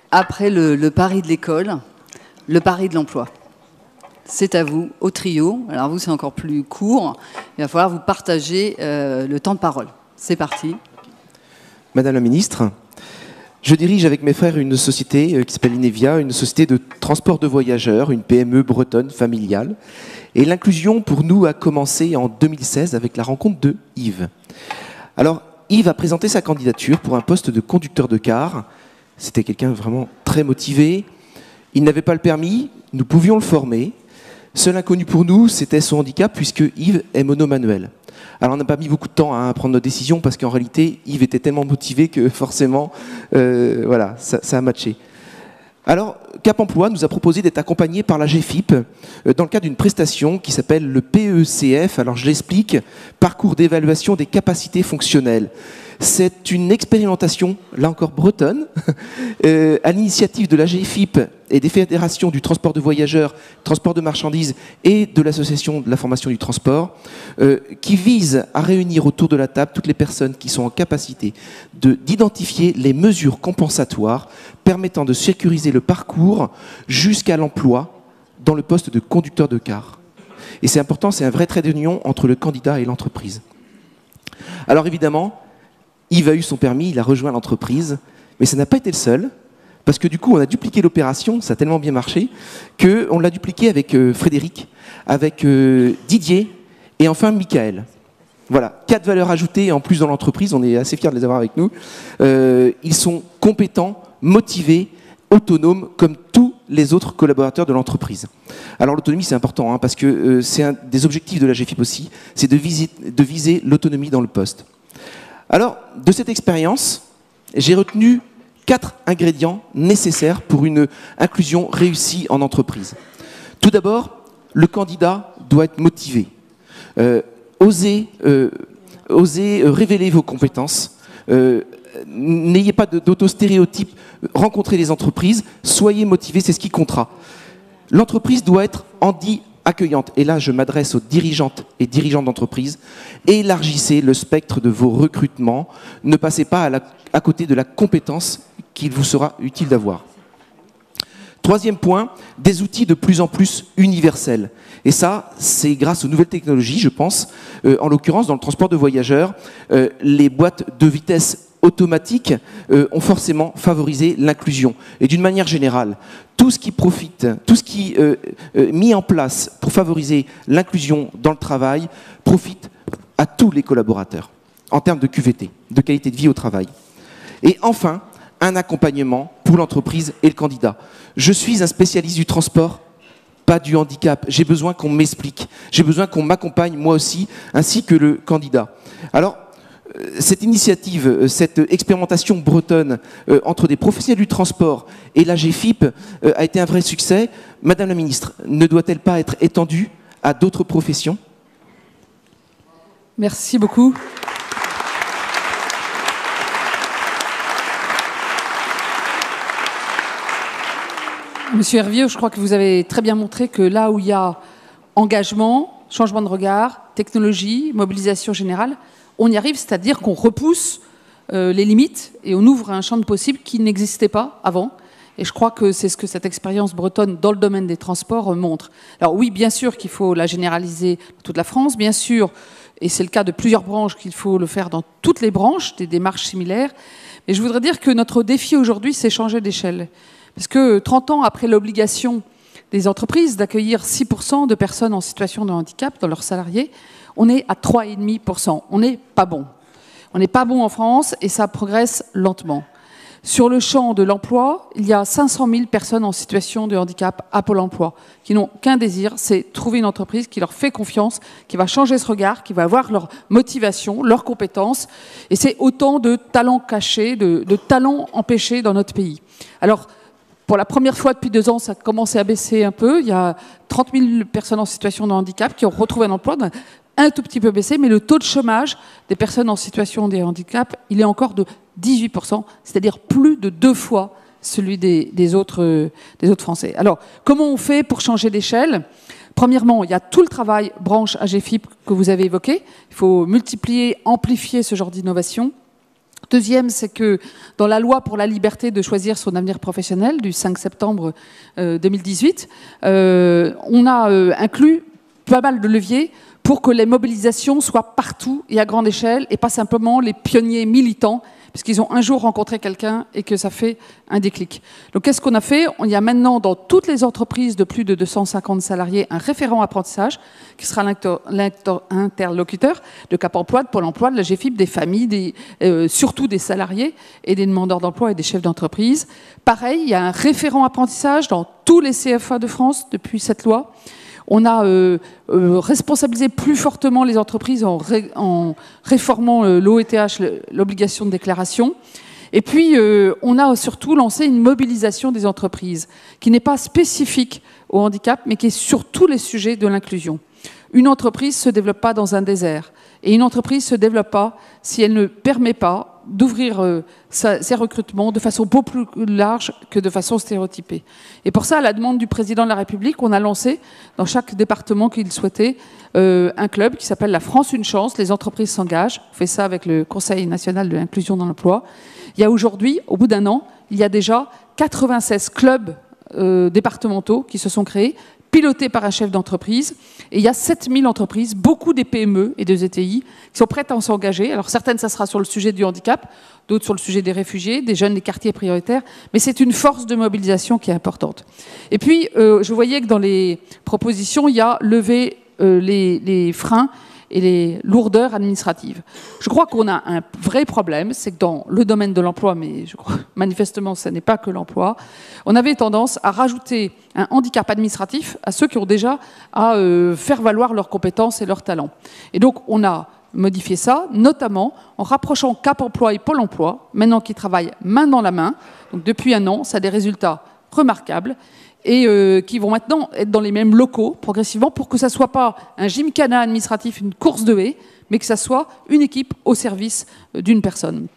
Après le pari de l'école, le pari de l'emploi. C'est à vous, au trio. Alors vous, c'est encore plus court. Il va falloir vous partager le temps de parole. C'est parti. Madame la ministre, je dirige avec mes frères une société qui s'appelle Inevia, une société de transport de voyageurs, une PME bretonne familiale. Et l'inclusion, pour nous, a commencé en 2016 avec la rencontre de Yves. Alors, Yves a présenté sa candidature pour un poste de conducteur de car. C'était quelqu'un vraiment très motivé. Il n'avait pas le permis, nous pouvions le former. Seul inconnu pour nous, c'était son handicap, puisque Yves est monomanuel. Alors on n'a pas mis beaucoup de temps à prendre nos décisions, parce qu'en réalité, Yves était tellement motivé que forcément, voilà, ça a matché. Alors, Cap Emploi nous a proposé d'être accompagné par la GFIP dans le cadre d'une prestation qui s'appelle le PECF. Alors, je l'explique, parcours d'évaluation des capacités fonctionnelles. C'est une expérimentation, là encore bretonne, à l'initiative de la GFIP et des fédérations du transport de voyageurs, transport de marchandises et de l'association de la formation du transport, qui vise à réunir autour de la table toutes les personnes qui sont en capacité d'identifier les mesures compensatoires permettant de sécuriser le parcours jusqu'à l'emploi dans le poste de conducteur de car. Et c'est important, c'est un vrai trait d'union entre le candidat et l'entreprise. Alors évidemment, Yves a eu son permis, il a rejoint l'entreprise, mais ça n'a pas été le seul, parce que du coup, on a dupliqué l'opération, ça a tellement bien marché, qu'on l'a dupliqué avec Frédéric, avec Didier, et enfin Michael. Voilà, 4 valeurs ajoutées en plus dans l'entreprise, on est assez fiers de les avoir avec nous. Ils sont compétents, motivés, autonomes, comme tous les autres collaborateurs de l'entreprise. Alors l'autonomie, c'est important, hein, parce que c'est un des objectifs de la GFIP aussi, c'est de viser l'autonomie dans le poste. Alors, de cette expérience, j'ai retenu 4 ingrédients nécessaires pour une inclusion réussie en entreprise. Tout d'abord, le candidat doit être motivé. Osez révéler vos compétences. N'ayez pas d'autostéréotypes. Rencontrez les entreprises. Soyez motivés, c'est ce qui comptera. L'entreprise doit être accueillante. Et là, je m'adresse aux dirigeantes et dirigeants d'entreprise. Élargissez le spectre de vos recrutements. Ne passez pas à côté de la compétence qu'il vous sera utile d'avoir. Troisième point, des outils de plus en plus universels. Et ça, c'est grâce aux nouvelles technologies, je pense. En l'occurrence, dans le transport de voyageurs, les boîtes de vitesse automatiques ont forcément favorisé l'inclusion. Et d'une manière générale, tout ce qui est mis en place pour favoriser l'inclusion dans le travail profite à tous les collaborateurs en termes de QVT, de qualité de vie au travail. Et enfin, un accompagnement pour l'entreprise et le candidat. Je suis un spécialiste du transport, pas du handicap. J'ai besoin qu'on m'explique. J'ai besoin qu'on m'accompagne, moi aussi, ainsi que le candidat. Alors, cette initiative, cette expérimentation bretonne entre des professionnels du transport et la GFIP a été un vrai succès. Madame la ministre, ne doit-elle pas être étendue à d'autres professions ? Merci beaucoup. Monsieur Hervieux, je crois que vous avez très bien montré que là où il y a engagement, changement de regard, technologie, mobilisation générale, on y arrive, c'est-à-dire qu'on repousse les limites et on ouvre un champ de possibles qui n'existait pas avant. Et je crois que c'est ce que cette expérience bretonne dans le domaine des transports montre. Alors oui, bien sûr qu'il faut la généraliser dans toute la France, bien sûr, et c'est le cas de plusieurs branches, qu'il faut le faire dans toutes les branches, des démarches similaires. Mais je voudrais dire que notre défi aujourd'hui, c'est changer d'échelle. Parce que 30 ans après l'obligation des entreprises d'accueillir 6% de personnes en situation de handicap dans leurs salariés, on est à 3,5%. On n'est pas bon. On n'est pas bon en France et ça progresse lentement. Sur le champ de l'emploi, il y a 500 000 personnes en situation de handicap à Pôle emploi qui n'ont qu'un désir, c'est trouver une entreprise qui leur fait confiance, qui va changer ce regard, qui va avoir leur motivation, leurs compétences. Et c'est autant de talents cachés, de talents empêchés dans notre pays. Alors, pour la première fois depuis 2 ans, ça a commencé à baisser un peu. Il y a 30 000 personnes en situation de handicap qui ont retrouvé un emploi, un tout petit peu baissé, mais le taux de chômage des personnes en situation de handicap, il est encore de 18%, c'est-à-dire plus de 2 fois celui des autres Français. Alors, comment on fait pour changer d'échelle ? Premièrement, il y a tout le travail branche AGFIP que vous avez évoqué. Il faut multiplier, amplifier ce genre d'innovation. Deuxième, c'est que dans la loi pour la liberté de choisir son avenir professionnel du 5 septembre 2018, on a inclus pas mal de leviers pour que les mobilisations soient partout et à grande échelle, et pas simplement les pionniers militants, puisqu'ils ont un jour rencontré quelqu'un et que ça fait un déclic. Donc qu'est-ce qu'on a fait? Il y a maintenant dans toutes les entreprises de plus de 250 salariés un référent apprentissage qui sera l'interlocuteur de Cap Emploi, de Pôle Emploi, de la GFIP, des familles, surtout des salariés et des demandeurs d'emploi et des chefs d'entreprise. Pareil, il y a un référent apprentissage dans tous les CFA de France depuis cette loi. On a responsabilisé plus fortement les entreprises en réformant l'OETH, l'obligation de déclaration. Et puis, on a surtout lancé une mobilisation des entreprises qui n'est pas spécifique au handicap, mais qui est sur tous les sujets de l'inclusion. Une entreprise ne se développe pas dans un désert. Et une entreprise ne se développe pas si elle ne permet pas d'ouvrir ses recrutements de façon beaucoup plus large que de façon stéréotypée. Et pour ça, à la demande du président de la République, on a lancé, dans chaque département qu'il souhaitait, un club qui s'appelle la France Une Chance, les entreprises s'engagent. On fait ça avec le Conseil national de l'inclusion dans l'emploi. Il y a aujourd'hui, au bout d'un an, il y a déjà 96 clubs départementaux qui se sont créés, pilotés par un chef d'entreprise. Et il y a 7000 entreprises, beaucoup des PME et des ETI, qui sont prêtes à s'engager. Alors certaines, ça sera sur le sujet du handicap, d'autres sur le sujet des réfugiés, des jeunes des quartiers prioritaires. Mais c'est une force de mobilisation qui est importante. Et puis, je voyais que dans les propositions, il y a lever les freins et les lourdeurs administratives. Je crois qu'on a un vrai problème, c'est que dans le domaine de l'emploi, mais je crois manifestement ce n'est pas que l'emploi, on avait tendance à rajouter un handicap administratif à ceux qui ont déjà à faire valoir leurs compétences et leurs talents. Et donc on a modifié ça, notamment en rapprochant Cap Emploi et Pôle Emploi, maintenant qui travaillent main dans la main. Donc depuis un an, ça a des résultats remarquables. Et qui vont maintenant être dans les mêmes locaux progressivement pour que ça ne soit pas un gymkhana administratif, une course de haies, mais que ça soit une équipe au service d'une personne.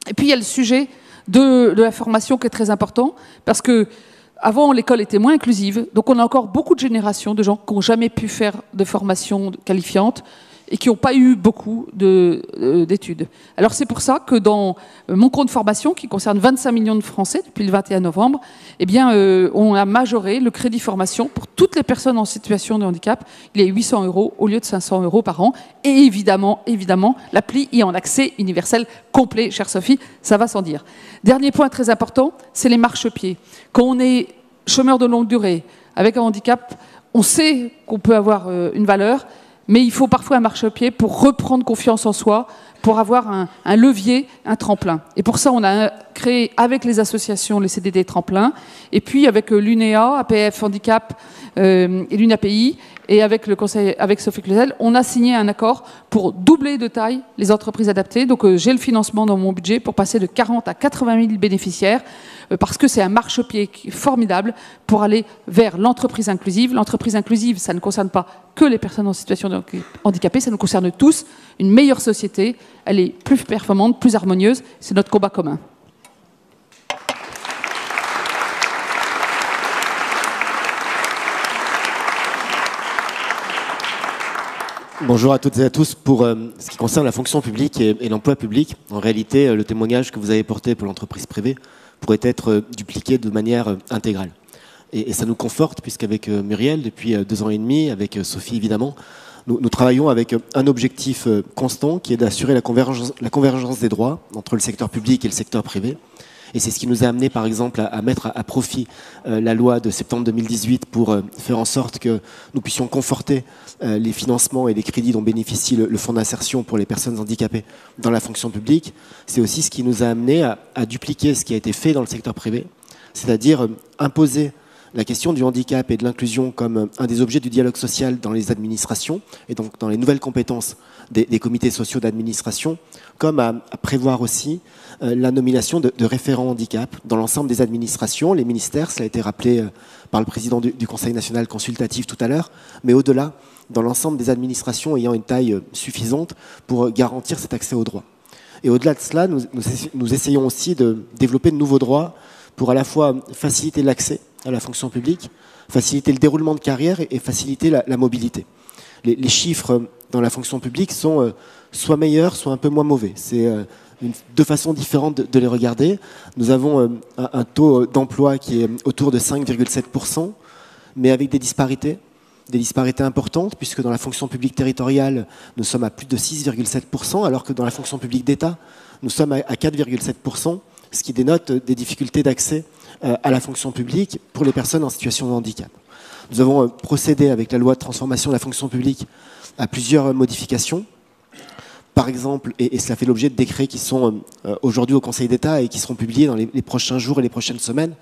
Et puis il y a le sujet de la formation qui est très important, parce que avant l'école était moins inclusive, donc on a encore beaucoup de générations de gens qui n'ont jamais pu faire de formation qualifiante et qui n'ont pas eu beaucoup d'études. Alors c'est pour ça que dans mon compte formation, qui concerne 25 millions de Français depuis le 21 novembre, eh bien, on a majoré le crédit formation pour toutes les personnes en situation de handicap. Il est 800 € au lieu de 500 € par an. Et évidemment, l'appli est en accès universel complet, chère Sophie, ça va sans dire. Dernier point très important, c'est les marchepieds. Quand on est chômeur de longue durée, avec un handicap, on sait qu'on peut avoir une valeur, mais il faut parfois un marchepied pour reprendre confiance en soi, pour avoir un levier, un tremplin. Et pour ça, on a créé avec les associations les CDD tremplin, et puis avec l'UNEA, APF Handicap et l'UNAPI, et avec le conseil, avec Sophie Cluzel, on a signé un accord pour doubler de taille les entreprises adaptées. Donc j'ai le financement dans mon budget pour passer de 40 à 80 000 bénéficiaires, parce que c'est un marchepied formidable pour aller vers l'entreprise inclusive. L'entreprise inclusive, ça ne concerne pas que les personnes en situation de handicapées, ça nous concerne tous. Une meilleure société, elle est plus performante, plus harmonieuse. C'est notre combat commun. Bonjour à toutes et à tous. Pour ce qui concerne la fonction publique et l'emploi public, en réalité, le témoignage que vous avez porté pour l'entreprise privée pourrait être dupliqué de manière intégrale. Et ça nous conforte, puisqu'avec Muriel, depuis 2 ans et demi, avec Sophie évidemment, nous travaillons avec un objectif constant qui est d'assurer la convergence des droits entre le secteur public et le secteur privé. Et c'est ce qui nous a amené, par exemple, à mettre à profit la loi de septembre 2018 pour faire en sorte que nous puissions conforter les financements et les crédits dont bénéficie le fonds d'insertion pour les personnes handicapées dans la fonction publique. C'est aussi ce qui nous a amené à dupliquer ce qui a été fait dans le secteur privé, c'est-à-dire imposer la question du handicap et de l'inclusion comme un des objets du dialogue social dans les administrations, et donc dans les nouvelles compétences des comités sociaux d'administration, comme à prévoir aussi la nomination de référents handicap dans l'ensemble des administrations, les ministères, cela a été rappelé par le président du Conseil national consultatif tout à l'heure, mais au-delà, dans l'ensemble des administrations ayant une taille suffisante pour garantir cet accès aux droits. Et au-delà de cela, nous essayons aussi de développer de nouveaux droits pour à la fois faciliter l'accès à la fonction publique, faciliter le déroulement de carrière et faciliter la mobilité. Les chiffres dans la fonction publique sont soit meilleurs, soit un peu moins mauvais. C'est deux façons différentes de les regarder. Nous avons un taux d'emploi qui est autour de 5,7%, mais avec des disparités importantes, puisque dans la fonction publique territoriale, nous sommes à plus de 6,7%, alors que dans la fonction publique d'État, nous sommes à 4,7%, ce qui dénote des difficultés d'accès à la fonction publique pour les personnes en situation de handicap. Nous avons procédé avec la loi de transformation de la fonction publique à plusieurs modifications. Par exemple, et cela fait l'objet de décrets qui sont aujourd'hui au Conseil d'État et qui seront publiés dans les prochains jours et les prochaines semaines,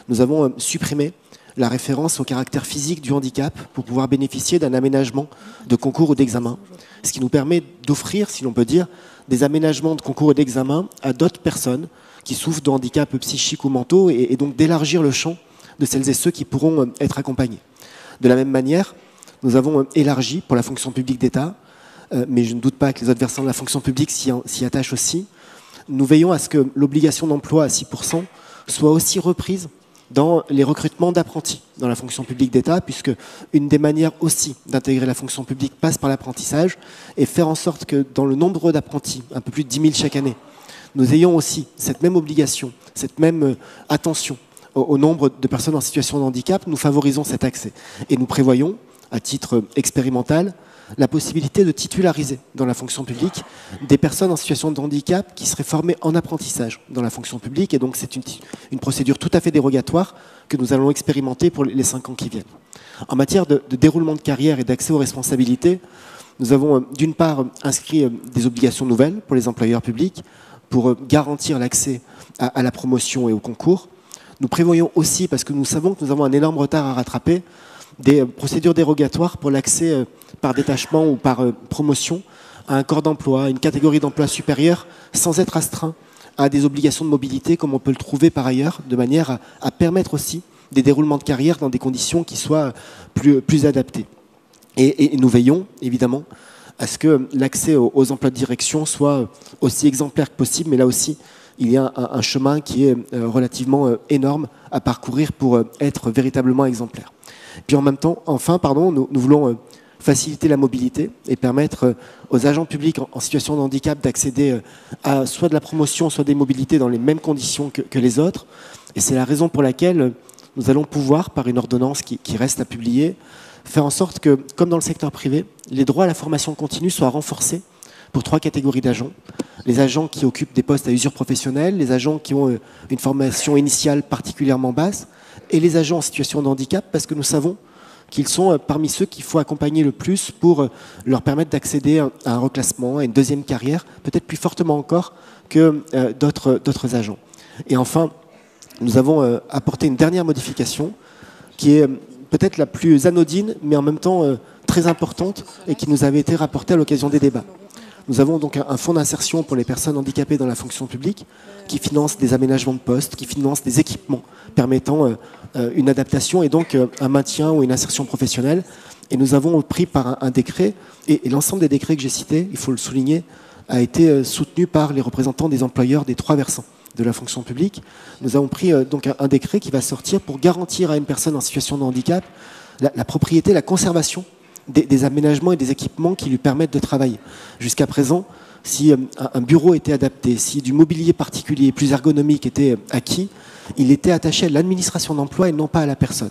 nous avons supprimé la référence au caractère physique du handicap pour pouvoir bénéficier d'un aménagement de concours ou d'examen, ce qui nous permet d'offrir, si l'on peut dire, des aménagements de concours et d'examen à d'autres personnes qui souffrent de handicaps psychiques ou mentaux et donc d'élargir le champ de celles et ceux qui pourront être accompagnés. De la même manière, nous avons élargi pour la fonction publique d'État, mais je ne doute pas que les autres versants de la fonction publique s'y attachent aussi. Nous veillons à ce que l'obligation d'emploi à 6% soit aussi reprise dans les recrutements d'apprentis dans la fonction publique d'État, puisque une des manières aussi d'intégrer la fonction publique passe par l'apprentissage, et faire en sorte que dans le nombre d'apprentis, un peu plus de 10 000 chaque année, nous ayons aussi cette même obligation, cette même attention au nombre de personnes en situation de handicap. Nous favorisons cet accès. Et nous prévoyons, à titre expérimental, la possibilité de titulariser dans la fonction publique des personnes en situation de handicap qui seraient formées en apprentissage dans la fonction publique. Et donc c'est une procédure tout à fait dérogatoire que nous allons expérimenter pour les 5 ans qui viennent. En matière de déroulement de carrière et d'accès aux responsabilités, nous avons d'une part inscrit des obligations nouvelles pour les employeurs publics pour garantir l'accès à la promotion et au concours. Nous prévoyons aussi, parce que nous savons que nous avons un énorme retard à rattraper, des procédures dérogatoires pour l'accès par détachement ou par promotion à un corps d'emploi, une catégorie d'emploi supérieure, sans être astreint à des obligations de mobilité comme on peut le trouver par ailleurs, de manière à permettre aussi des déroulements de carrière dans des conditions qui soient plus adaptées. Et nous veillons, évidemment, à ce que l'accès aux emplois de direction soit aussi exemplaire que possible, mais là aussi, il y a un chemin qui est relativement énorme à parcourir pour être véritablement exemplaire. Puis en même temps, enfin, nous voulons faciliter la mobilité et permettre aux agents publics en situation de handicap d'accéder à soit de la promotion, soit des mobilités dans les mêmes conditions que les autres. Et c'est la raison pour laquelle nous allons pouvoir, par une ordonnance qui reste à publier, faire en sorte que, comme dans le secteur privé, les droits à la formation continue soient renforcés pour 3 catégories d'agents. Les agents qui occupent des postes à usure professionnelle, les agents qui ont une formation initiale particulièrement basse, et les agents en situation de handicap, parce que nous savons qu'ils sont parmi ceux qu'il faut accompagner le plus pour leur permettre d'accéder à un reclassement, à une deuxième carrière, peut-être plus fortement encore que d'autres agents. Et enfin, nous avons apporté une dernière modification qui est peut-être la plus anodine, mais en même temps très importante et qui nous avait été rapportée à l'occasion des débats. Nous avons donc un fonds d'insertion pour les personnes handicapées dans la fonction publique qui finance des aménagements de postes, qui finance des équipements permettant une adaptation et donc un maintien ou une insertion professionnelle. Et nous avons pris par un décret, et l'ensemble des décrets que j'ai cités, il faut le souligner, a été soutenu par les représentants des employeurs des 3 versants de la fonction publique. Nous avons pris donc un décret qui va sortir pour garantir à une personne en situation de handicap la propriété, la conservation des aménagements et des équipements qui lui permettent de travailler. Jusqu'à présent, si un bureau était adapté, si du mobilier particulier plus ergonomique était acquis, il était attaché à l'administration d'emploi et non pas à la personne.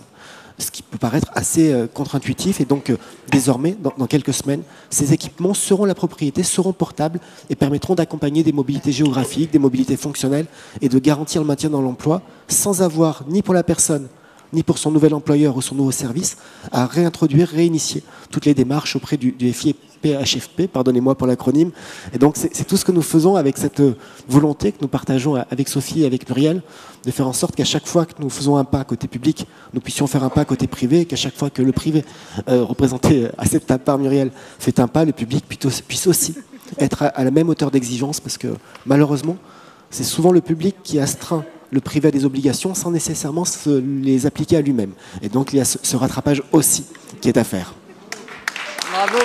Ce qui peut paraître assez contre-intuitif. Et donc, désormais, dans quelques semaines, ces équipements seront la propriété, seront portables et permettront d'accompagner des mobilités géographiques, des mobilités fonctionnelles et de garantir le maintien dans l'emploi sans avoir, ni pour la personne, ni pour son nouvel employeur ou son nouveau service, à réintroduire, réinitier toutes les démarches auprès du FIPHFP, pardonnez-moi pour l'acronyme. Et donc c'est tout ce que nous faisons avec cette volonté que nous partageons avec Sophie et avec Muriel, de faire en sorte qu'à chaque fois que nous faisons un pas côté public, nous puissions faire un pas côté privé, et qu'à chaque fois que le privé, représenté à cette table par Muriel, fait un pas, le public puisse aussi être à la même hauteur d'exigence, parce que malheureusement, c'est souvent le public qui astreint le privé à des obligations sans nécessairement les appliquer à lui-même. Et donc il y a ce rattrapage aussi qui est à faire. Bravo.